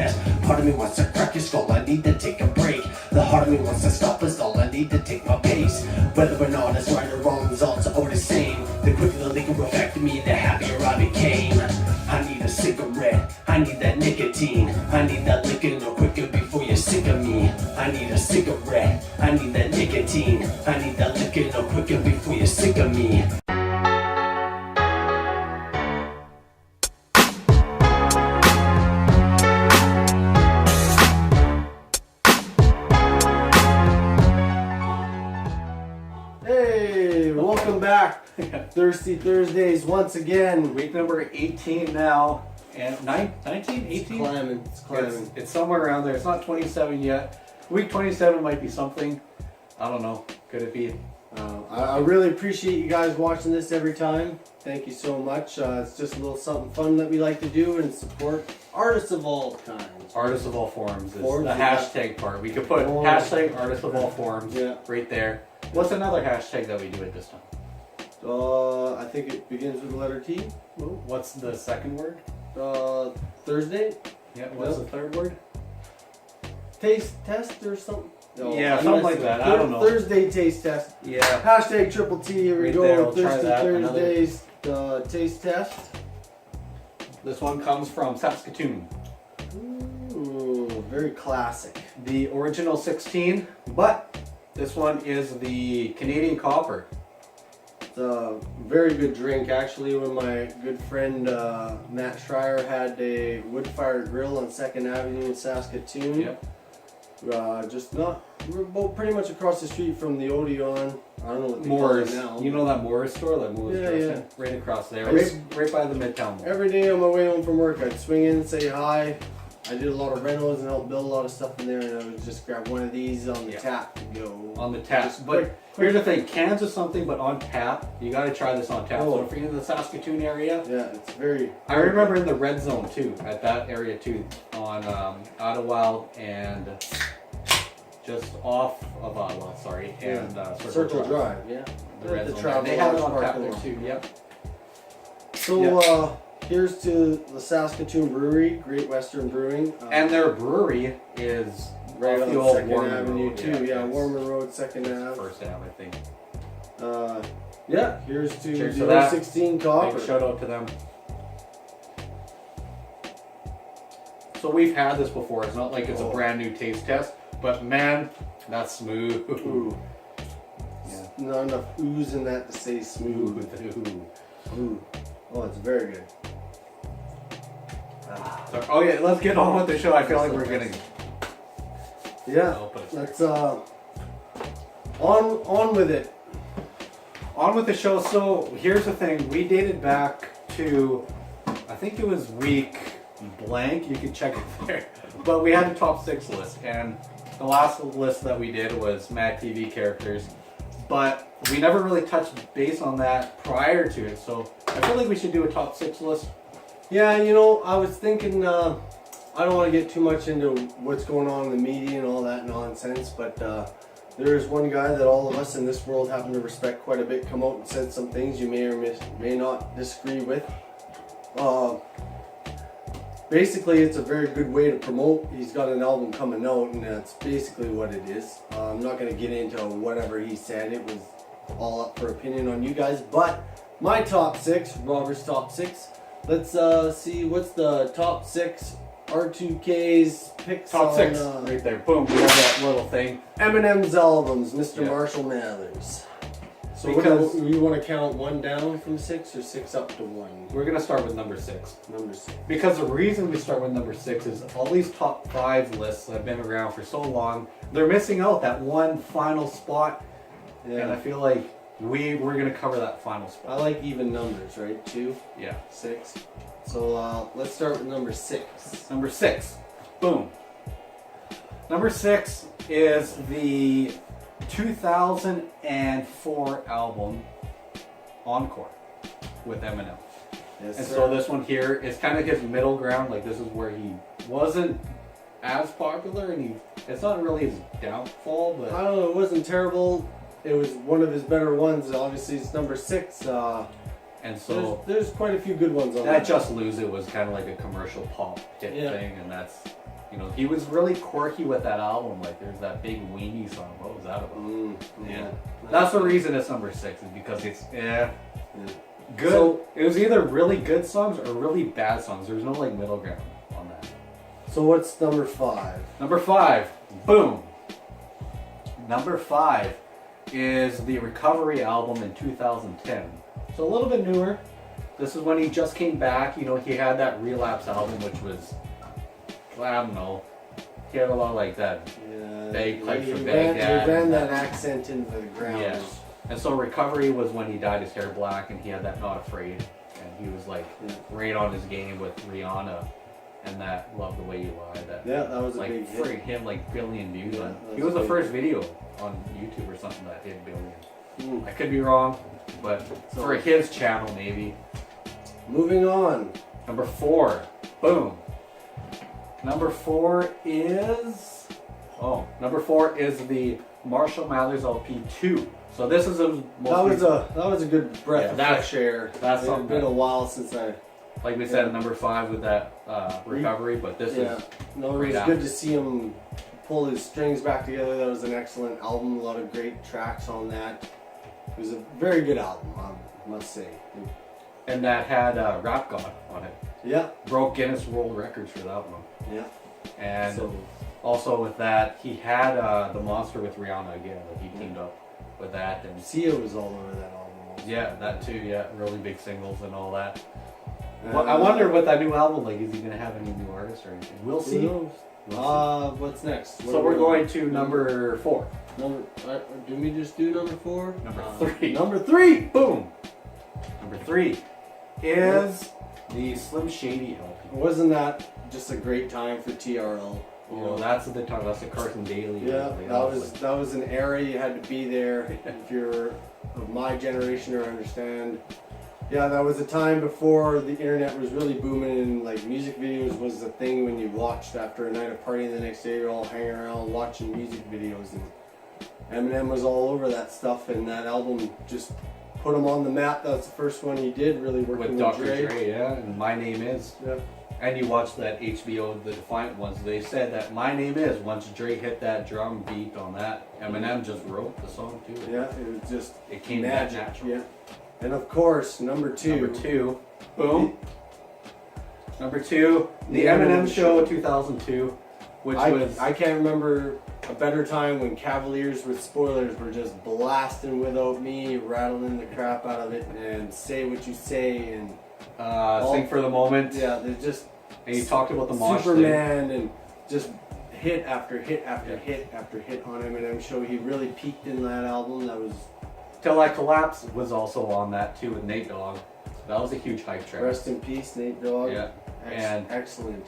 rest. Part of me wants to crack your skull, I need to take a break. The heart of me wants to stop us all, I need to take my pace. Whether or not it's right or wrong, results are all the same. The quicker the liquor affected me, the happier I became. I need a cigarette, I need that nicotine. I need that liquor no quicker before you're sick of me. I need a cigarette, I need that nicotine. I need that liquor no quicker before you're sick of me. Hey, welcome back. Thirsty Thursdays once again. Week number 18 now, and 19, 18? It's climbing. It's somewhere around there. It's not 27 yet. Week 27 might be something. I don't know. Could it be? I really appreciate you guys watching this every time. Thank you so much. It's just a little something fun that we like to do and support artists of all kinds. Artists of all forms is Forms, the hashtag part. We could put hashtag artists of all forms right there. What's another hashtag that we do at this time? I think it begins with the letter T. What's the second word? Thursday. Yeah, what's the third word? Taste test or something. Yeah, something like that. I don't know. Thursday taste test. Yeah. Hashtag triple T. Here we Right go. there, we'll Thirsty try that. Thursdays taste test. This one comes from Saskatoon. Ooh, very classic. The original 16, but this one is the Canadian Copper. It's a very good drink. Actually, when my good friend Matt Schreier had a wood-fired grill on 2nd Avenue in Saskatoon. Yep. We're both pretty much across the street from the Odeon. I don't know what they Moore's. call it now. You know that Moore's store? That Moore's Yeah. right across there. I just- Right by the Midtown Mall. Every day on my way home from work, I'd swing in, say hi. I did a lot of rentals and helped build a lot of stuff in there, and I would just grab one of these on the tap to go. On the tap. Just But quick. here's the thing, cans is something, but on tap, you gotta try this on tap. Oh. So if you're in the Saskatoon area, Yeah, it's very. I remember in the red zone too, at that area too, on Ottawa and just off of Ottawa, and Circle Drive. Yeah. The red The zone. Travel They have it on Lodge tap parking there lot. too, yep. So here's to the Saskatoon Brewery, Great Western Brewing. And their brewery is right off on the old 2nd Warman Avenue Road. too. Yeah, it's Warman Road, 2nd Ave. First Ave, I think. Yeah, here's to Cheers to the that. 16 Copper. Big shout out to them. So we've had this before. It's not like it's a brand new taste test, but man, that's smooth. Ooh. Yeah. Not enough ooze in that to say smooth. Ooh. Oh, it's very good. So, oh yeah, let's get on with the show. I feel like we're getting. Yeah, I'll put it let's on with it. On with the show. So here's the thing. We dated back to, I think it was week blank. You can check it there. But we had a top 6 list, and the last list that we did was Mad TV characters. But we never really touched base on that prior to it. So I feel like we should do a top 6 list. Yeah, you know, I was thinking, I don't want to get too much into what's going on in the media and all that nonsense, but there is one guy that all of us in this world happen to respect quite a bit come out and said some things you may or may not disagree with. Basically, it's a very good way to promote. He's got an album coming out, and that's basically what it is. I'm not going to get into whatever he said. It was all up for opinion on you guys, but my top 6, Robert's top 6. Let's see, what's the top 6 R2K's picks Top on 6, right there. Boom, we have that little thing. Eminem's albums, Mr. Yeah. Marshall Mathers. So Because you want to count 1 down from 6 or 6 up to 1? we're gonna start with number 6. Number 6. Because the reason we start with number 6 is all these top 5 lists have been around for so long. They're missing out that one final spot, and I Yeah. feel like we're gonna cover that final I spot. like even numbers, right? 2, Yeah. 6. So let's start with number 6. Number 6. Boom. Number 6 is the 2004 album Encore with Eminem. Yes, And sir. so this one here is kind of his middle ground. Like, this is where he wasn't as popular, and it's not really his downfall, but I don't know, it wasn't terrible. It was one of his better ones. Obviously, it's number 6. and so There's quite a few good ones on that Just Lose It was kind of like a commercial pop hit Yeah. thing, and that's You know, he was really quirky with that album. Like, there's that big weenie song. What was that about? Yeah. That's the reason it's number 6, is because it's good. So, it was either really good songs or really bad songs. There's no like middle ground on that. So what's number 5? Number 5, boom. Number 5 is the Recovery album in 2010. So a little bit newer. This is when he just came back. You know, he had that Relapse album, which was, I don't know, he had a lot like that. Yeah, Bagpipes from Baghdad. Baghdad. He ran that accent into the ground. Yes. And so Recovery was when he dyed his hair black and he had that Not Afraid. And he was like right on his game with Rihanna and that Love the Way You Lie. That, that was a like, big hit. freaking hit like billion views. Yeah, He was the big first video on YouTube or something that hit billion. Mm. I could be wrong, but for his channel maybe. Moving on. Number 4, boom. Number 4 is the Marshall Mathers LP 2. So this is a that was a good breath of fresh air. That's It's been a while since I. Like we said, number 5 with that Recovery, but this is no, it was good to see him pull his strings back together. That was an excellent album. A lot of great tracks on that. It was a very good album, I must say. And that had Rap God on it. Yeah. Broke Guinness World Records for that one. Yeah. And also with that, he had The Monster with Rihanna again. Like he teamed up with that. And Sia was all over that album also. Yeah, that too. Yeah, really big singles and all that. Well, I wonder what that new album, like, is he going to have any new artists or anything? We'll see. What's next? So we're going to number 4. Did we just do number 4? Number 3. Number 3! Boom! Number 3 is the Slim Shady LP. Wasn't that just a great time for TRL? You know, that's the time. That's the Carson Daly. Yeah, that was an era you had to be there if you're of my generation or understand. Yeah, that was a time before the internet was really booming and like music videos was the thing when you watched after a night of partying the next day. You're all hanging around watching music videos, and Eminem was all over that stuff, and that album just put him on the map. That's the first one he did, really working with Dr. Dre. Dre, yeah, and My Name Is. Yeah. And you watched that HBO, the Defiant ones. They said that My Name Is, once Dre hit that drum beat on that, Eminem just wrote the song too. Yeah, it was just it came magic. that natural. Yeah. And of course, number 2. Number 2, boom. Number 2, the Eminem Show 2002, which was... I can't remember a better time when Cavaliers with Spoilers were just blasting Without Me, rattling the crap out of it, and Say What You Say, and... Sing for the Moment. Yeah, they're just... And you talked about the mosh Superman, and just hit after hit after hit after hit on Eminem Show. He really peaked in that album. That was... Till I Collapse was also on that too with Nate Dogg. That was a huge hype track. Rest in peace, Nate Dogg. Yeah. Excellent.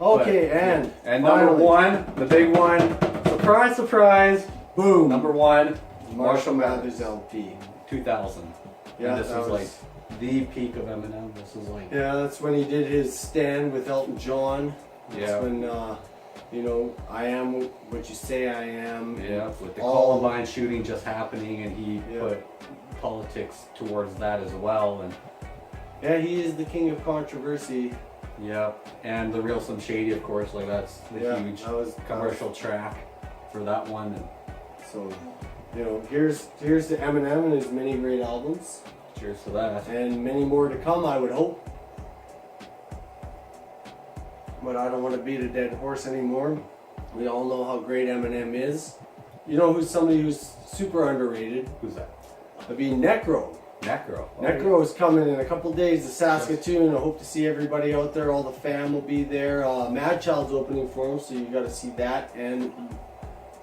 Okay, and number 1, the big one, surprise, surprise, boom. Number 1, Marshall Mathers LP 2000. Yeah, and this was like the peak of Eminem. This was like... Yeah, that's when he did his stand with Elton John. That's when, you know, I am what you say I am. Yeah, with the Columbine shooting just happening, and he put politics towards that as well. And yeah, he is the king of controversy. Yeah, and the Real Slim Shady, of course, like that's the huge commercial track for that one. And so, you know, here's to Eminem and his many great albums. Cheers to that. And many more to come, I would hope. But I don't want to beat a dead horse anymore. We all know how great Eminem is. You know who's somebody who's super underrated? Who's that? That'd be Necro. Necro. Necro is coming in a couple days to Saskatoon. I hope to see everybody out there. All the fam will be there. Madchild's opening for him, so you got to see that. And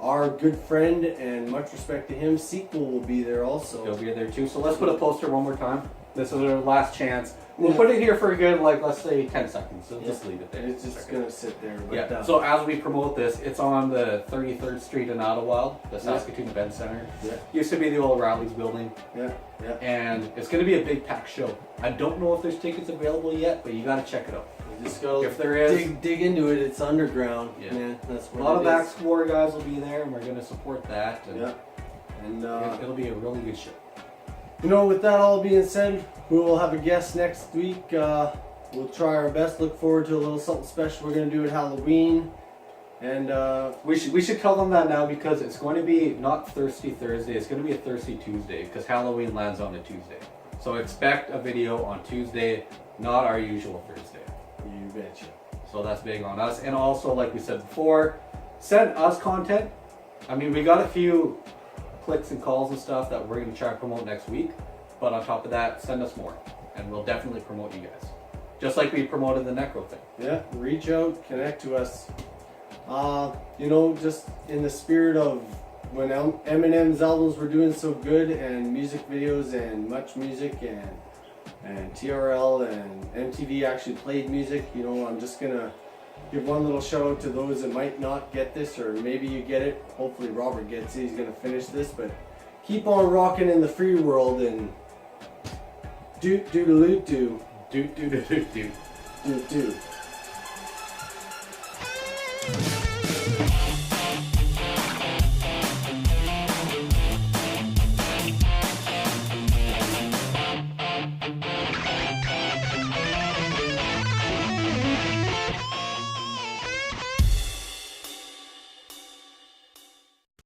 our good friend, and much respect to him, Cquel will be there also. He'll be there too. So let's put a poster one more time. This is our last chance. We'll put it here for a good, like, let's say 10 seconds. So just leave it there. It's just going to sit there. But, so as we promote this, it's on the 33rd Street in Ottawa, the Saskatoon Event Center. Yeah. Used to be the old Rallies building. Yeah. Yeah. And it's going to be a big packed show. I don't know if there's tickets available yet, but you got to check it out. Just go if there is, dig into it. It's underground. Yeah. Man, that's what a lot of Max War guys will be there, and we're going to support that. And and it'll be a really good show. You know, with that all being said, we will have a guest next week. We'll try our best. Look forward to a little something special we're going to do at Halloween. And We should tell them that now because it's going to be not Thirsty Thursday. It's going to be a Thirsty Tuesday because Halloween lands on a Tuesday. So expect a video on Tuesday, not our usual Thursday. you betcha. So that's big on us. And also, like we said before, send us content. I mean, we got a few clicks and calls and stuff that we're going to try to promote next week. But on top of that, send us more. And we'll definitely promote you guys. Just like we promoted the Necro thing. Yeah, reach out, connect to us. You know, just in the spirit of when Eminem's albums were doing so good and music videos and Much Music and TRL and MTV actually played music, you know, I'm just gonna give one little shout out to those that might not get this, or maybe you get it. Hopefully Robert gets it, he's gonna finish this, but keep on rocking in the free world and doot doodaloo doo. Doot doot doot doot. Doot doot.